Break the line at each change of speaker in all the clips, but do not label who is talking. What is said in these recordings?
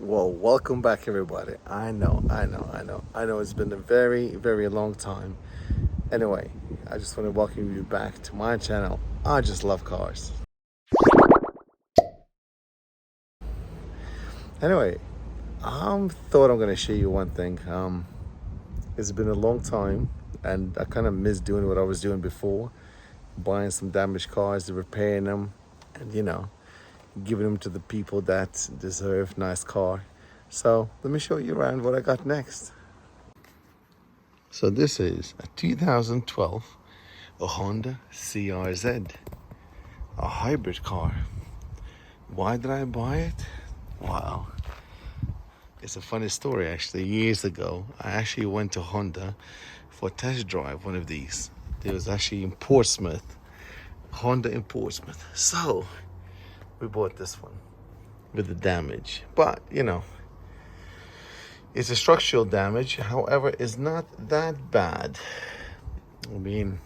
Well, welcome back, everybody. I know. It's been a very, very long time. Anyway, I just want to welcome you back to my channel. I just love cars. Anyway, thought I'm gonna show you one thing. It's been a long time, and I kind of miss doing what I was doing before, buying some damaged cars, repairing them, and giving them to the people that deserve nice car. So let me show you around what I got next. So this is a 2012 a Honda CRZ, a hybrid car. Why did I buy it? Wow. It's a funny story actually. Years ago, I actually went to Honda for a test drive one of these. It was actually in Portsmouth, Honda in Portsmouth. So we bought this one with the damage. But, it's a structural damage. However, it's not that bad. I mean,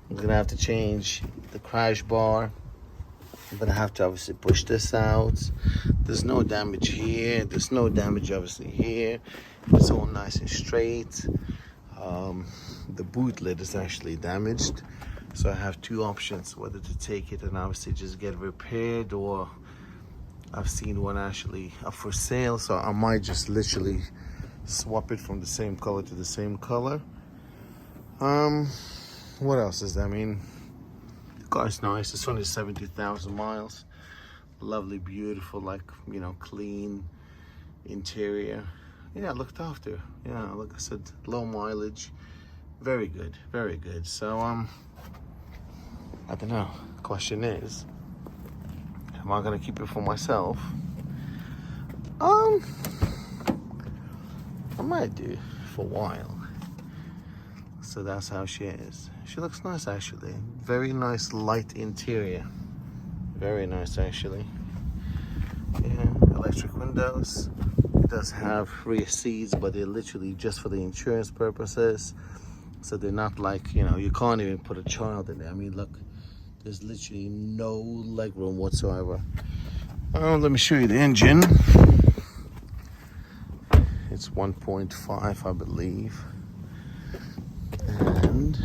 I'm gonna have to change the crash bar. I'm gonna have to obviously push this out. There's no damage here. There's no damage obviously here. It's all nice and straight. The boot lid is actually damaged. So I have two options, whether to take it and obviously just get it repaired, or I've seen one actually up for sale. So I might just literally swap it from the same color to the same color. What else is there? I mean, the car's nice. It's only 70,000 miles. Lovely, beautiful, clean interior. Yeah, looked after. Yeah, like I said, low mileage. Very good, very good. So, I don't know. Question is, am I gonna keep it for myself? I might do for a while. So that's how she is. She looks nice actually. Very nice light interior. Very nice actually. Yeah, electric windows. It does have rear seats, but they're literally just for the insurance purposes. So they're not like, you can't even put a child in there. I mean, look, there's literally no leg room whatsoever. Let me show you the engine. It's 1.5, I believe. And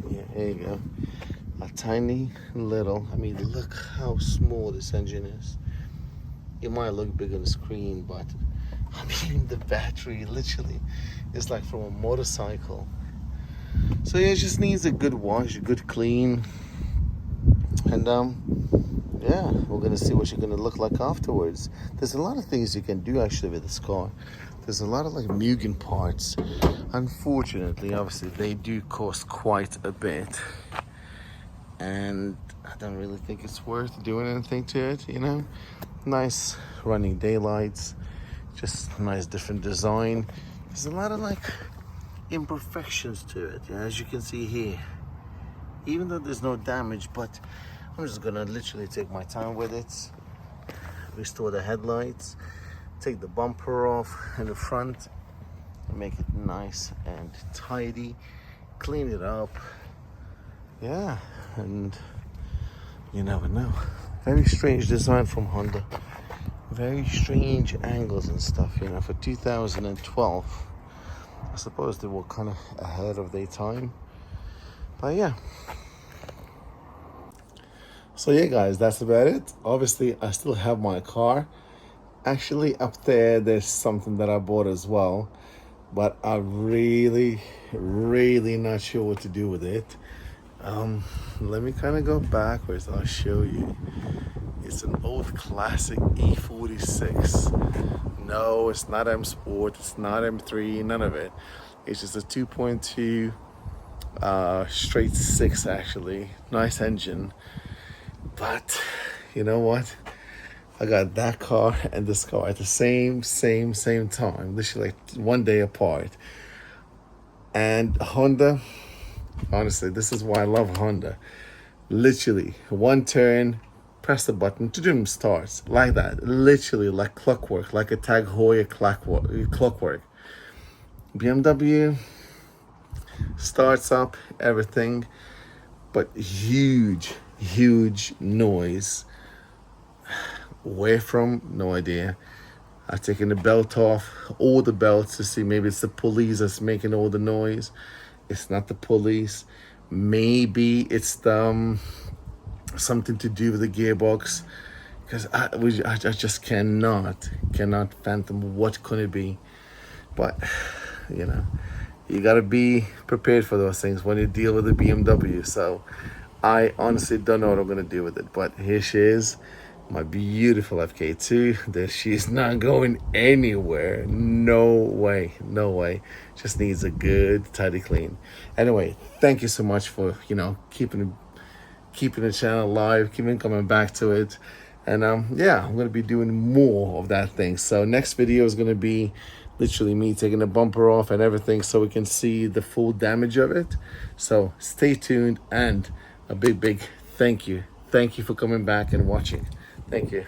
yeah, here you go. A tiny little, I mean, look how small this engine is. It might look big on the screen, but I mean, the battery literally is like from a motorcycle. So yeah, it just needs a good wash, a good clean. And yeah, we're gonna see what you're gonna look like afterwards. There's a lot of things you can do actually with this car. There's a lot of like Mugen parts. Unfortunately, obviously, they do cost quite a bit. And I don't really think it's worth doing anything to it, Nice running daylights, just nice different design. There's a lot of like imperfections to it, as you can see here. Even though there's no damage, but I'm just gonna literally take my time with it. Restore the headlights, take the bumper off in the front, and make it nice and tidy, clean it up. Yeah, and you never know. Very strange design from Honda. Very strange angles and stuff, for 2012. I suppose they were kind of ahead of their time. But yeah. So yeah, guys, that's about it. Obviously, I still have my car. Actually, up there's something that I bought as well. But I'm really, really not sure what to do with it. Let me kind of go backwards. I'll show you. It's an old classic E46. No, it's not M Sport. It's not M3. None of it. It's just a 2.2 straight six actually. Nice engine. But you know what? I got that car and this car at the same time. Literally like one day apart. And Honda, honestly, this is why I love Honda. Literally, one turn, press the button, to starts like that. Literally, like clockwork, like a Tag Heuer clockwork. BMW starts up everything, but huge noise. Where from? No idea. I've taken the belt off, all the belts, to see maybe it's the pulleys that's making all the noise. It's not the pulleys. Maybe it's the something to do with the gearbox, because I just cannot fathom what could it be. But you know, you gotta be prepared for those things when you deal with the BMW. So I honestly don't know what I'm gonna do with it. But here she is, my beautiful FK2. That she's not going anywhere. No way, no way. Just needs a good tidy clean. Anyway, thank you so much for keeping the channel alive, keeping coming back to it. And yeah, I'm gonna be doing more of that thing. So next video is gonna be literally me taking the bumper off and everything, so we can see the full damage of it. So stay tuned, and a big thank you for coming back and watching. Thank you.